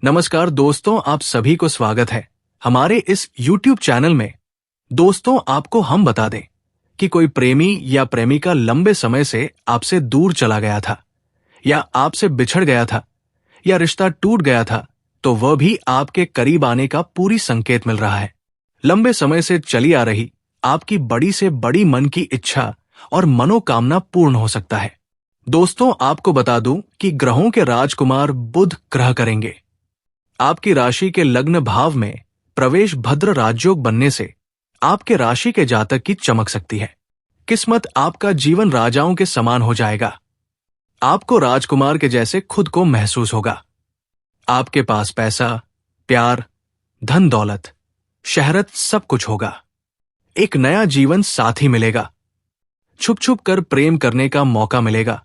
नमस्कार दोस्तों, आप सभी को स्वागत है हमारे इस YouTube चैनल में। दोस्तों, आपको हम बता दें कि कोई प्रेमी या प्रेमिका लंबे समय से आपसे दूर चला गया था या आपसे बिछड़ गया था या रिश्ता टूट गया था, तो वह भी आपके करीब आने का पूरी संकेत मिल रहा है। लंबे समय से चली आ रही आपकी बड़ी से बड़ी मन की इच्छा और मनोकामना पूर्ण हो सकता है। दोस्तों, आपको बता दूं कि ग्रहों के राजकुमार बुध ग्रह करेंगे। आपकी राशि के लग्न भाव में प्रवेश भद्र राजयोग बनने से आपके राशि के जातक की चमक सकती है। किस्मत आपका जीवन राजाओं के समान हो जाएगा। आपको राजकुमार के जैसे खुद को महसूस होगा। आपके पास पैसा, प्यार, धन दौलत, शहरत सब कुछ होगा। एक नया जीवन साथी मिलेगा। छुप छुप कर प्रेम करने का मौका मिलेगा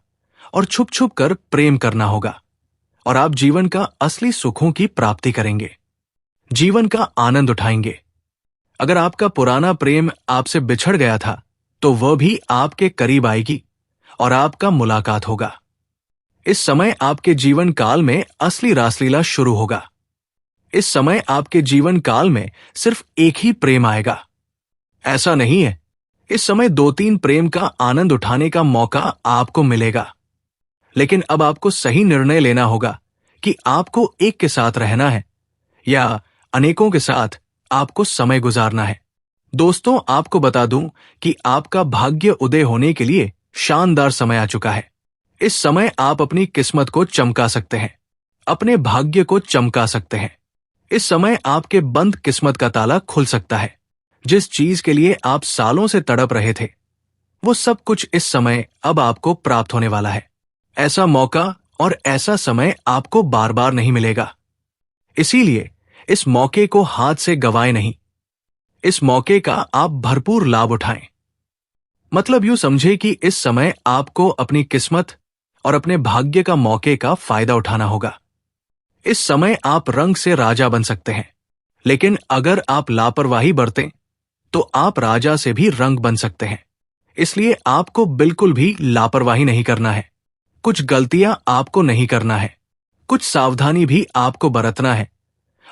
और छुप छुप कर प्रेम करना होगा और आप जीवन का असली सुखों की प्राप्ति करेंगे, जीवन का आनंद उठाएंगे। अगर आपका पुराना प्रेम आपसे बिछड़ गया था तो वह भी आपके करीब आएगी और आपका मुलाकात होगा। इस समय आपके जीवन काल में असली रासलीला शुरू होगा। इस समय आपके जीवन काल में सिर्फ एक ही प्रेम आएगा। ऐसा नहीं है, इस समय 2-3 प्रेम का आनंद उठाने का मौका आपको मिलेगा। लेकिन अब आपको सही निर्णय लेना होगा कि आपको एक के साथ रहना है या अनेकों के साथ आपको समय गुजारना है। दोस्तों, आपको बता दूं कि आपका भाग्य उदय होने के लिए शानदार समय आ चुका है। इस समय आप अपनी किस्मत को चमका सकते हैं, अपने भाग्य को चमका सकते हैं। इस समय आपके बंद किस्मत का ताला खुल सकता है। जिस चीज के लिए आप सालों से तड़प रहे थे, वो सब कुछ इस समय अब आपको प्राप्त होने वाला है। ऐसा मौका और ऐसा समय आपको बार बार नहीं मिलेगा। इसीलिए इस मौके को हाथ से गंवाएं नहीं। इस मौके का आप भरपूर लाभ उठाएं। मतलब यूं समझे कि इस समय आपको अपनी किस्मत और अपने भाग्य का मौके का फायदा उठाना होगा। इस समय आप रंग से राजा बन सकते हैं, लेकिन अगर आप लापरवाही बरतें तो आप राजा से भी रंग बन सकते हैं। इसलिए आपको बिल्कुल भी लापरवाही नहीं करना है। कुछ गलतियां आपको नहीं करना है, कुछ सावधानी भी आपको बरतना है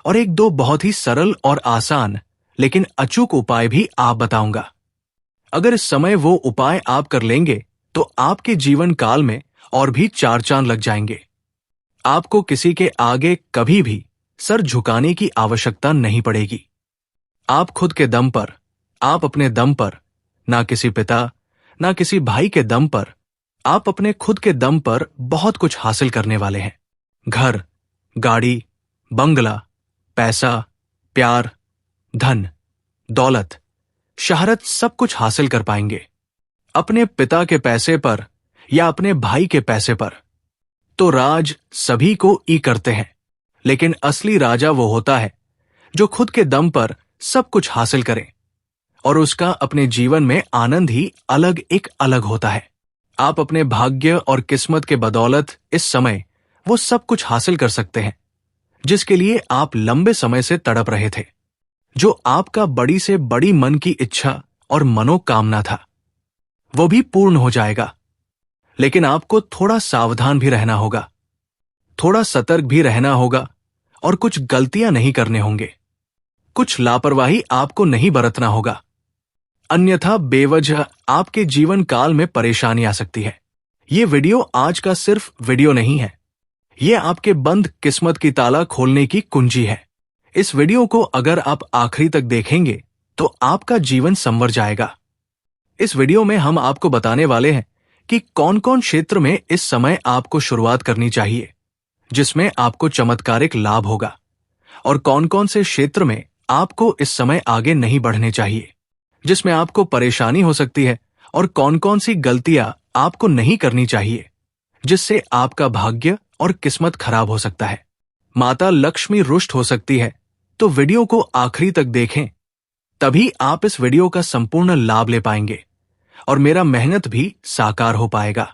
और 1-2 बहुत ही सरल और आसान लेकिन अचूक उपाय भी आप बताऊंगा। अगर इस समय वो उपाय आप कर लेंगे तो आपके जीवन काल में और भी 4 चांद लग जाएंगे। आपको किसी के आगे कभी भी सर झुकाने की आवश्यकता नहीं पड़ेगी। आप खुद के दम पर, आप अपने दम पर, ना किसी पिता ना किसी भाई के दम पर, आप अपने खुद के दम पर बहुत कुछ हासिल करने वाले हैं। घर, गाड़ी, बंगला, पैसा, प्यार, धन, दौलत, शहरत सब कुछ हासिल कर पाएंगे। अपने पिता के पैसे पर या अपने भाई के पैसे पर तो राज सभी को ई करते हैं, लेकिन असली राजा वो होता है जो खुद के दम पर सब कुछ हासिल करे और उसका अपने जीवन में आनंद ही एक अलग होता है। आप अपने भाग्य और किस्मत के बदौलत इस समय वो सब कुछ हासिल कर सकते हैं जिसके लिए आप लंबे समय से तड़प रहे थे। जो आपका बड़ी से बड़ी मन की इच्छा और मनोकामना था, वो भी पूर्ण हो जाएगा। लेकिन आपको थोड़ा सावधान भी रहना होगा, थोड़ा सतर्क भी रहना होगा और कुछ गलतियां नहीं करने होंगे। कुछ लापरवाही आपको नहीं बरतना होगा, अन्यथा बेवजह आपके जीवन काल में परेशानी आ सकती है। ये वीडियो आज का सिर्फ वीडियो नहीं है, ये आपके बंद किस्मत की ताला खोलने की कुंजी है। इस वीडियो को अगर आप आखिरी तक देखेंगे तो आपका जीवन संवर जाएगा। इस वीडियो में हम आपको बताने वाले हैं कि कौन कौन क्षेत्र में इस समय आपको शुरुआत करनी चाहिए जिसमें आपको चमत्कारिक लाभ होगा और कौन कौन से क्षेत्र में आपको इस समय आगे नहीं बढ़ने चाहिए जिसमें आपको परेशानी हो सकती है और कौन कौन सी गलतियां आपको नहीं करनी चाहिए जिससे आपका भाग्य और किस्मत खराब हो सकता है। माता लक्ष्मी रुष्ट हो सकती है, तो वीडियो को आखिरी तक देखें, तभी आप इस वीडियो का संपूर्ण लाभ ले पाएंगे और मेरा मेहनत भी साकार हो पाएगा।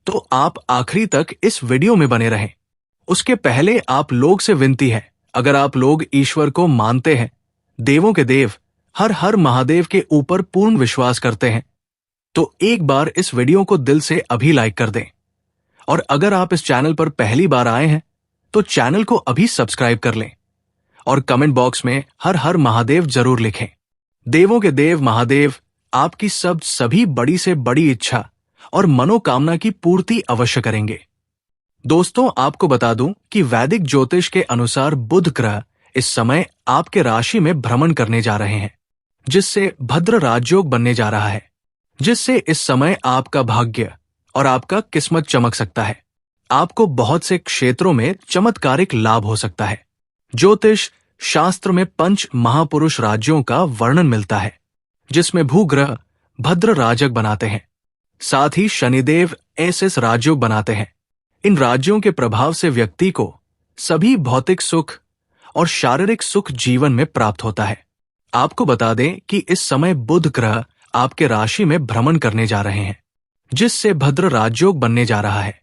तो आप आखिरी तक इस वीडियो में बने रहें। उसके पहले आप लोग से विनती है, अगर आप लोग ईश्वर को मानते हैं, देवों के देव हर हर महादेव के ऊपर पूर्ण विश्वास करते हैं, तो एक बार इस वीडियो को दिल से अभी लाइक कर दें। और अगर आप इस चैनल पर पहली बार आए हैं तो चैनल को अभी सब्सक्राइब कर लें और कमेंट बॉक्स में हर हर महादेव जरूर लिखें। देवों के देव महादेव आपकी सभी बड़ी से बड़ी इच्छा और मनोकामना की पूर्ति अवश्य करेंगे। दोस्तों, आपको बता दूं कि वैदिक ज्योतिष के अनुसार बुध ग्रह इस समय आपके राशि में भ्रमण करने जा रहे हैं, जिससे भद्र राजयोग बनने जा रहा है, जिससे इस समय आपका भाग्य और आपका किस्मत चमक सकता है। आपको बहुत से क्षेत्रों में चमत्कारिक लाभ हो सकता है। ज्योतिष शास्त्र में 5 महापुरुष राज्यों का वर्णन मिलता है, जिसमें भूग्रह भद्र राजग बनाते हैं, साथ ही शनिदेव ऐसे राजयोग बनाते हैं। इन राज्यों के प्रभाव से व्यक्ति को सभी भौतिक सुख और शारीरिक सुख जीवन में प्राप्त होता है। आपको बता दें कि इस समय बुध ग्रह आपके राशि में भ्रमण करने जा रहे हैं, जिससे भद्र राजयोग बनने जा रहा है।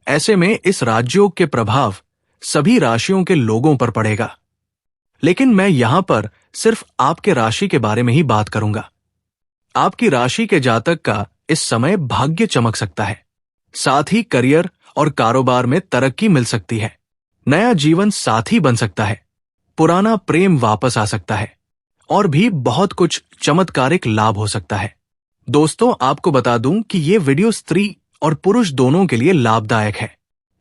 ऐसे में इस राजयोग के प्रभाव सभी राशियों के लोगों पर पड़ेगा, लेकिन मैं यहां पर सिर्फ आपके राशि के बारे में ही बात करूंगा। आपकी राशि के जातक का इस समय भाग्य चमक सकता है, साथ ही करियर और कारोबार में तरक्की मिल सकती है। नया जीवन साथी बन सकता है, पुराना प्रेम वापस आ सकता है और भी बहुत कुछ चमत्कारिक लाभ हो सकता है। दोस्तों, आपको बता दूं कि ये वीडियो स्त्री और पुरुष दोनों के लिए लाभदायक है,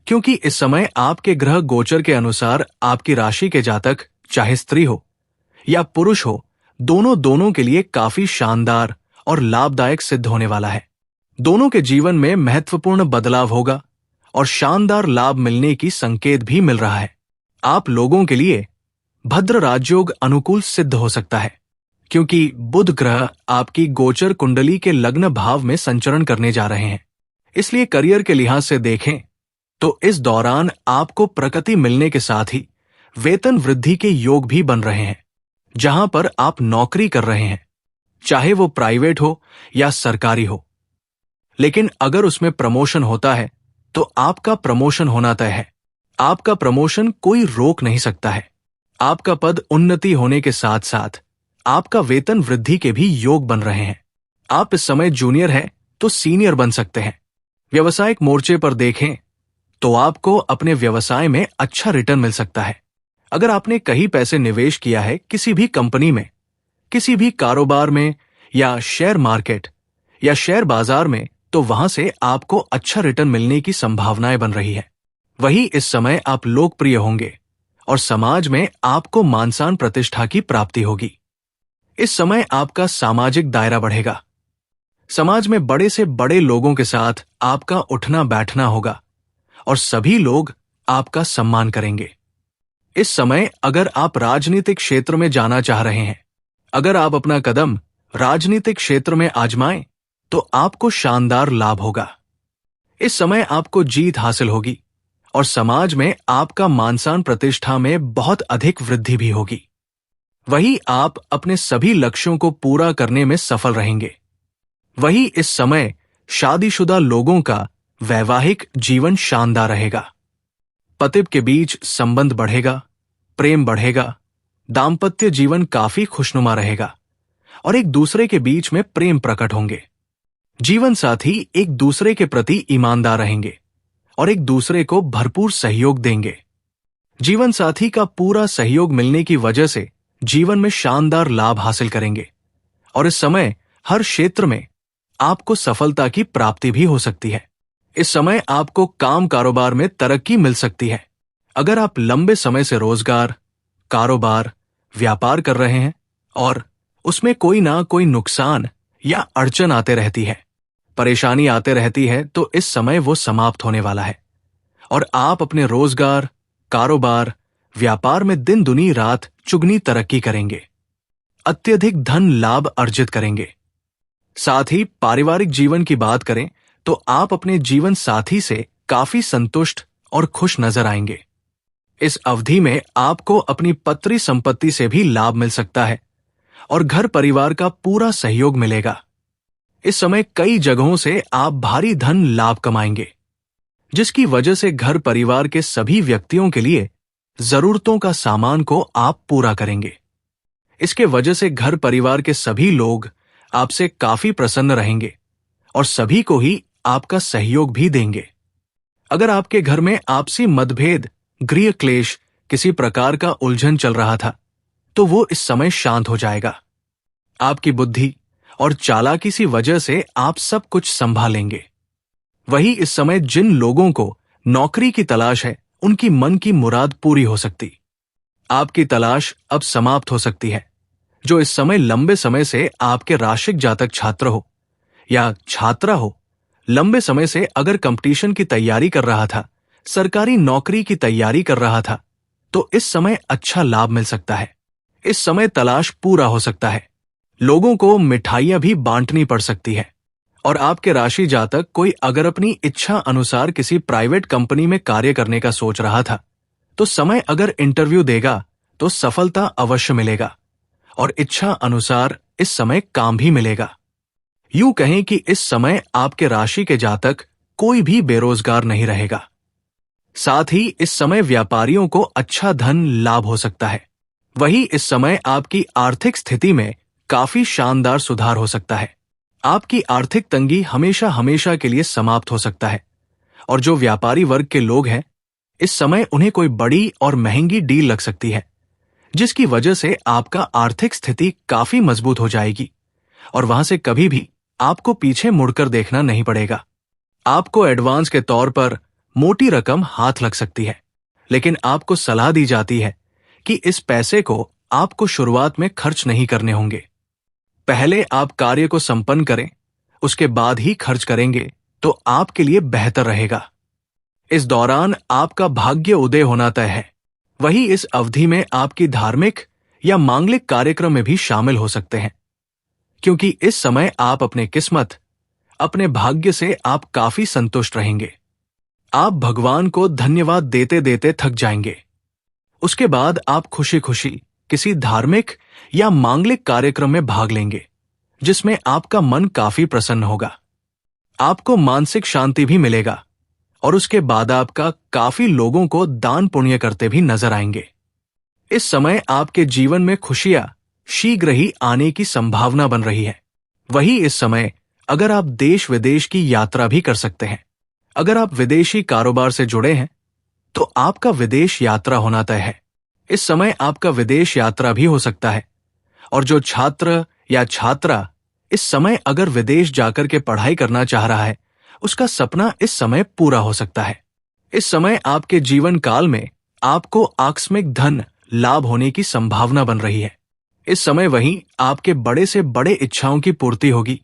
क्योंकि इस समय आपके ग्रह गोचर के अनुसार आपकी राशि के जातक, चाहे स्त्री हो या पुरुष हो, दोनों के लिए काफी शानदार और लाभदायक सिद्ध होने वाला है। दोनों के जीवन में महत्वपूर्ण बदलाव होगा और शानदार लाभ मिलने की संकेत भी मिल रहा है। आप लोगों के लिए भद्र राजयोग अनुकूल सिद्ध हो सकता है, क्योंकि बुध ग्रह आपकी गोचर कुंडली के लग्न भाव में संचरण करने जा रहे हैं। इसलिए करियर के लिहाज से देखें तो इस दौरान आपको प्रगति मिलने के साथ ही वेतन वृद्धि के योग भी बन रहे हैं। जहां पर आप नौकरी कर रहे हैं, चाहे वो प्राइवेट हो या सरकारी हो, लेकिन अगर उसमें प्रमोशन होता है तो आपका प्रमोशन होना तय है। आपका प्रमोशन कोई रोक नहीं सकता है। आपका पद उन्नति होने के साथ साथ आपका वेतन वृद्धि के भी योग बन रहे हैं। आप इस समय जूनियर हैं तो सीनियर बन सकते हैं। व्यवसायिक मोर्चे पर देखें तो आपको अपने व्यवसाय में अच्छा रिटर्न मिल सकता है। अगर आपने कहीं पैसे निवेश किया है किसी भी कंपनी में, किसी भी कारोबार में या शेयर मार्केट या शेयर बाजार में, तो वहां से आपको अच्छा रिटर्न मिलने की संभावनाएं बन रही है। वही इस समय आप लोकप्रिय होंगे और समाज में आपको मान सम्मान प्रतिष्ठा की प्राप्ति होगी। इस समय आपका सामाजिक दायरा बढ़ेगा। समाज में बड़े से बड़े लोगों के साथ आपका उठना बैठना होगा और सभी लोग आपका सम्मान करेंगे। इस समय अगर आप राजनीतिक क्षेत्र में जाना चाह रहे हैं, अगर आप अपना कदम राजनीतिक क्षेत्र में आजमाएं, तो आपको शानदार लाभ होगा। इस समय आपको जीत हासिल होगी और समाज में आपका मान सम्मान प्रतिष्ठा में बहुत अधिक वृद्धि भी होगी। वही आप अपने सभी लक्ष्यों को पूरा करने में सफल रहेंगे। वही इस समय शादीशुदा लोगों का वैवाहिक जीवन शानदार रहेगा। पति के बीच संबंध बढ़ेगा, प्रेम बढ़ेगा, दाम्पत्य जीवन काफी खुशनुमा रहेगा और एक दूसरे के बीच में प्रेम प्रकट होंगे। जीवन साथी एक दूसरे के प्रति ईमानदार रहेंगे और एक दूसरे को भरपूर सहयोग देंगे। जीवन साथी का पूरा सहयोग मिलने की वजह से जीवन में शानदार लाभ हासिल करेंगे और इस समय हर क्षेत्र में आपको सफलता की प्राप्ति भी हो सकती है। इस समय आपको काम कारोबार में तरक्की मिल सकती है। अगर आप लंबे समय से रोजगार, कारोबार, व्यापार कर रहे हैं और उसमें कोई ना कोई नुकसान या अड़चन आते रहती है, परेशानी आते रहती है, तो इस समय वो समाप्त होने वाला है और आप अपने रोजगार, कारोबार, व्यापार में दिन दुनी रात चुगनी तरक्की करेंगे। अत्यधिक धन लाभ अर्जित करेंगे। साथ ही पारिवारिक जीवन की बात करें तो आप अपने जीवन साथी से काफी संतुष्ट और खुश नजर आएंगे। इस अवधि में आपको अपनी पत्री संपत्ति से भी लाभ मिल सकता है और घर परिवार का पूरा सहयोग मिलेगा। इस समय कई जगहों से आप भारी धन लाभ कमाएंगे, जिसकी वजह से घर परिवार के सभी व्यक्तियों के लिए जरूरतों का सामान को आप पूरा करेंगे। इसके वजह से घर परिवार के सभी लोग आपसे काफी प्रसन्न रहेंगे और सभी को ही आपका सहयोग भी देंगे। अगर आपके घर में आपसी मतभेद गृह क्लेश, किसी प्रकार का उलझन चल रहा था, तो वो इस समय शांत हो जाएगा। आपकी बुद्धि और चालाकी सी वजह से आप सब कुछ संभालेंगे। वही इस समय जिन लोगों को नौकरी की तलाश है, उनकी मन की मुराद पूरी हो सकती। आपकी तलाश अब समाप्त हो सकती है। जो इस समय लंबे समय से आपके राशिक जातक छात्र हो या छात्रा हो, लंबे समय से अगर कंपटीशन की तैयारी कर रहा था, सरकारी नौकरी की तैयारी कर रहा था, तो इस समय अच्छा लाभ मिल सकता है। इस समय तलाश पूरा हो सकता है। लोगों को मिठाइयां भी बांटनी पड़ सकती है। और आपके राशि जातक कोई अगर अपनी इच्छा अनुसार किसी प्राइवेट कंपनी में कार्य करने का सोच रहा था, तो समय अगर इंटरव्यू देगा तो सफलता अवश्य मिलेगा और इच्छा अनुसार इस समय काम भी मिलेगा। यूं कहें कि इस समय आपके राशि के जातक कोई भी बेरोजगार नहीं रहेगा। साथ ही इस समय व्यापारियों को अच्छा धन लाभ हो सकता है। वही इस समय आपकी आर्थिक स्थिति में काफी शानदार सुधार हो सकता है। आपकी आर्थिक तंगी हमेशा हमेशा के लिए समाप्त हो सकता है। और जो व्यापारी वर्ग के लोग हैं, इस समय उन्हें कोई बड़ी और महंगी डील लग सकती है, जिसकी वजह से आपका आर्थिक स्थिति काफी मजबूत हो जाएगी और वहां से कभी भी आपको पीछे मुड़कर देखना नहीं पड़ेगा। आपको एडवांस के तौर पर मोटी रकम हाथ लग सकती है, लेकिन आपको सलाह दी जाती है कि इस पैसे को आपको शुरुआत में खर्च नहीं करने होंगे। पहले आप कार्य को संपन्न करें, उसके बाद ही खर्च करेंगे तो आपके लिए बेहतर रहेगा। इस दौरान आपका भाग्य उदय होना तय है। वही इस अवधि में आपकी धार्मिक या मांगलिक कार्यक्रम में भी शामिल हो सकते हैं, क्योंकि इस समय आप अपने किस्मत, अपने भाग्य से आप काफी संतुष्ट रहेंगे। आप भगवान को धन्यवाद देते देते थक जाएंगे। उसके बाद आप खुशी खुशी किसी धार्मिक या मांगलिक कार्यक्रम में भाग लेंगे, जिसमें आपका मन काफी प्रसन्न होगा। आपको मानसिक शांति भी मिलेगा और उसके बाद आपका काफी लोगों को दान पुण्य करते भी नजर आएंगे। इस समय आपके जीवन में खुशियां शीघ्र ही आने की संभावना बन रही है। वही इस समय अगर आप देश विदेश की यात्रा भी कर सकते हैं। अगर आप विदेशी कारोबार से जुड़े हैं, तो आपका विदेश यात्रा होना तय है। इस समय आपका विदेश यात्रा भी हो सकता है। और जो छात्र या छात्रा इस समय अगर विदेश जाकर के पढ़ाई करना चाह रहा है, उसका सपना इस समय पूरा हो सकता है। इस समय आपके जीवन काल में आपको आकस्मिक धन लाभ होने की संभावना बन रही है। इस समय वहीं आपके बड़े से बड़े इच्छाओं की पूर्ति होगी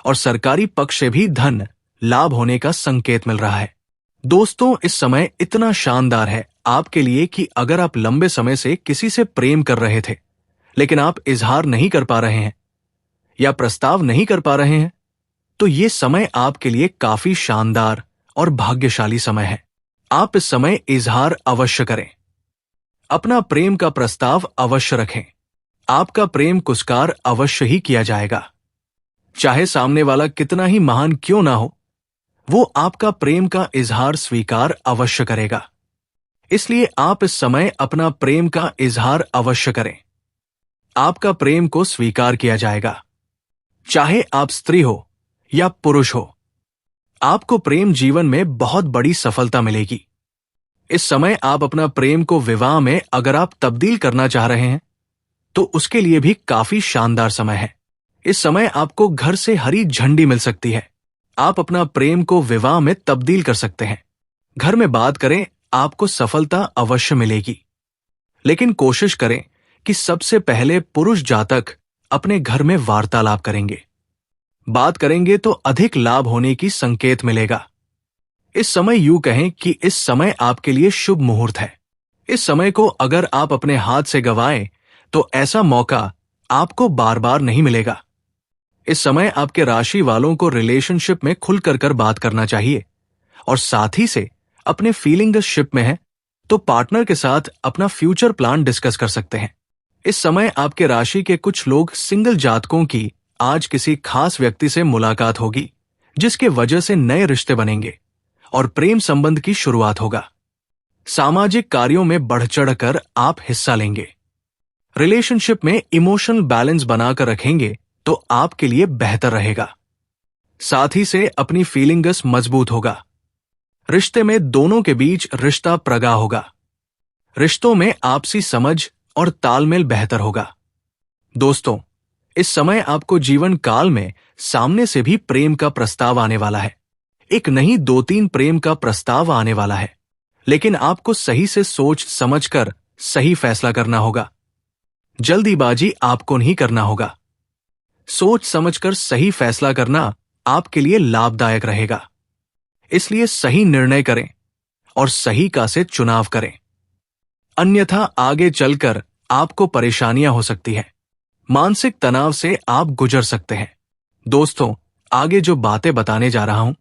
और सरकारी पक्ष से भी धन लाभ होने का संकेत मिल रहा है। दोस्तों, इस समय इतना शानदार है आपके लिए कि अगर आप लंबे समय से किसी से प्रेम कर रहे थे, लेकिन आप इजहार नहीं कर पा रहे हैं या प्रस्ताव नहीं कर पा रहे हैं, तो ये समय आपके लिए काफी शानदार और भाग्यशाली समय है। आप इस समय इजहार अवश्य करें। अपना प्रेम का प्रस्ताव अवश्य रखें। आपका प्रेम कुस्कार अवश्य ही किया जाएगा। चाहे सामने वाला कितना ही महान क्यों ना हो, वो आपका प्रेम का इजहार स्वीकार अवश्य करेगा। इसलिए आप इस समय अपना प्रेम का इजहार अवश्य करें। आपका प्रेम को स्वीकार किया जाएगा। चाहे आप स्त्री हो या पुरुष हो, आपको प्रेम जीवन में बहुत बड़ी सफलता मिलेगी। इस समय आप अपना प्रेम को विवाह में अगर आप तब्दील करना चाह रहे हैं, तो उसके लिए भी काफी शानदार समय है। इस समय आपको घर से हरी झंडी मिल सकती है। आप अपना प्रेम को विवाह में तब्दील कर सकते हैं। घर में बात करें, आपको सफलता अवश्य मिलेगी। लेकिन कोशिश करें कि सबसे पहले पुरुष जातक अपने घर में वार्तालाप करेंगे। बात करेंगे तो अधिक लाभ होने की संकेत मिलेगा। इस समय यूं कहें कि इस समय आपके लिए शुभ मुहूर्त है। इस समय को अगर आप अपने हाथ से गंवाएं, तो ऐसा मौका आपको बार बार नहीं मिलेगा। इस समय आपके राशि वालों को रिलेशनशिप में खुलकर कर बात करना चाहिए और साथ ही से अपने फीलिंगशिप में है तो पार्टनर के साथ अपना फ्यूचर प्लान डिस्कस कर सकते हैं। इस समय आपके राशि के कुछ लोग सिंगल जातकों की आज किसी खास व्यक्ति से मुलाकात होगी, जिसके वजह से नए रिश्ते बनेंगे और प्रेम संबंध की शुरुआत होगा। सामाजिक कार्यों में बढ़ चढ़कर आप हिस्सा लेंगे। रिलेशनशिप में इमोशनल बैलेंस बनाकर रखेंगे तो आपके लिए बेहतर रहेगा। साथ ही से अपनी फीलिंग्स मजबूत होगा। रिश्ते में दोनों के बीच रिश्ता प्रगाढ़ होगा। रिश्तों में आपसी समझ और तालमेल बेहतर होगा। दोस्तों, इस समय आपको जीवन काल में सामने से भी प्रेम का प्रस्ताव आने वाला है। एक नहीं 2-3 प्रेम का प्रस्ताव आने वाला है, लेकिन आपको सही से सोच समझकर सही फैसला करना होगा। जल्दीबाजी आपको नहीं करना होगा। सोच समझकर सही फैसला करना आपके लिए लाभदायक रहेगा। इसलिए सही निर्णय करें और सही का से चुनाव करें, अन्यथा आगे चलकर आपको परेशानियां हो सकती हैं। मानसिक तनाव से आप गुजर सकते हैं। दोस्तों, आगे जो बातें बताने जा रहा हूं,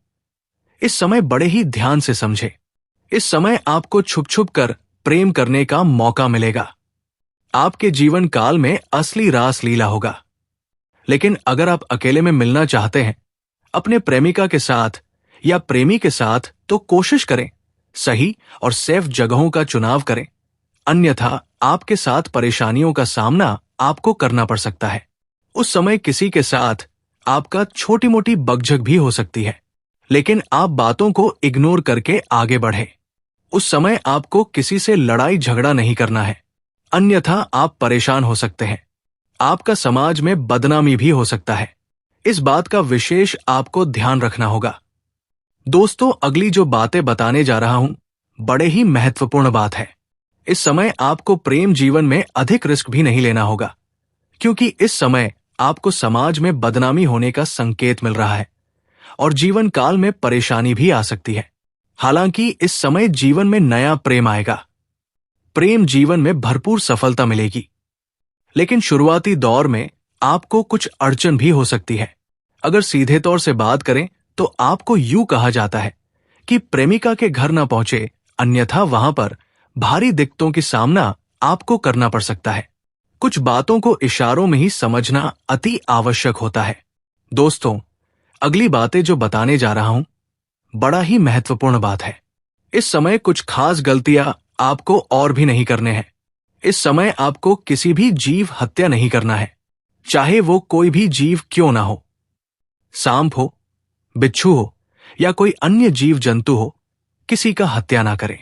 इस समय बड़े ही ध्यान से समझें। इस समय आपको छुप छुप कर प्रेम करने का मौका मिलेगा। आपके जीवन काल में असली रास लीला होगा। लेकिन अगर आप अकेले में मिलना चाहते हैं अपने प्रेमिका के साथ या प्रेमी के साथ, तो कोशिश करें सही और सेफ जगहों का चुनाव करें, अन्यथा आपके साथ परेशानियों का सामना आपको करना पड़ सकता है। उस समय किसी के साथ आपका छोटी मोटी बकझक भी हो सकती है, लेकिन आप बातों को इग्नोर करके आगे बढ़ें। उस समय आपको किसी से लड़ाई झगड़ा नहीं करना है, अन्यथा आप परेशान हो सकते हैं। आपका समाज में बदनामी भी हो सकता है। इस बात का विशेष आपको ध्यान रखना होगा। दोस्तों, अगली जो बातें बताने जा रहा हूं, बड़े ही महत्वपूर्ण बात है। इस समय आपको प्रेम जीवन में अधिक रिस्क भी नहीं लेना होगा, क्योंकि इस समय आपको समाज में बदनामी होने का संकेत मिल रहा है और जीवन काल में परेशानी भी आ सकती है। हालांकि इस समय जीवन में नया प्रेम आएगा। प्रेम जीवन में भरपूर सफलता मिलेगी, लेकिन शुरुआती दौर में आपको कुछ अड़चन भी हो सकती है। अगर सीधे तौर से बात करें तो आपको यूं कहा जाता है कि प्रेमिका के घर न पहुंचे, अन्यथा वहां पर भारी दिक्कतों की सामना आपको करना पड़ सकता है। कुछ बातों को इशारों में ही समझना अति आवश्यक होता है। दोस्तों, अगली बातें जो बताने जा रहा हूं, बड़ा ही महत्वपूर्ण बात है। इस समय कुछ खास गलतियां आपको और भी नहीं करने हैं। इस समय आपको किसी भी जीव हत्या नहीं करना है, चाहे वो कोई भी जीव क्यों ना हो। सांप हो, बिच्छू हो या कोई अन्य जीव जंतु हो, किसी का हत्या ना करें,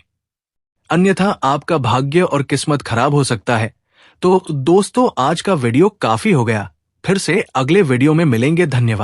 अन्यथा आपका भाग्य और किस्मत खराब हो सकता है। तो दोस्तों, आज का वीडियो काफी हो गया। फिर से अगले वीडियो में मिलेंगे। धन्यवाद।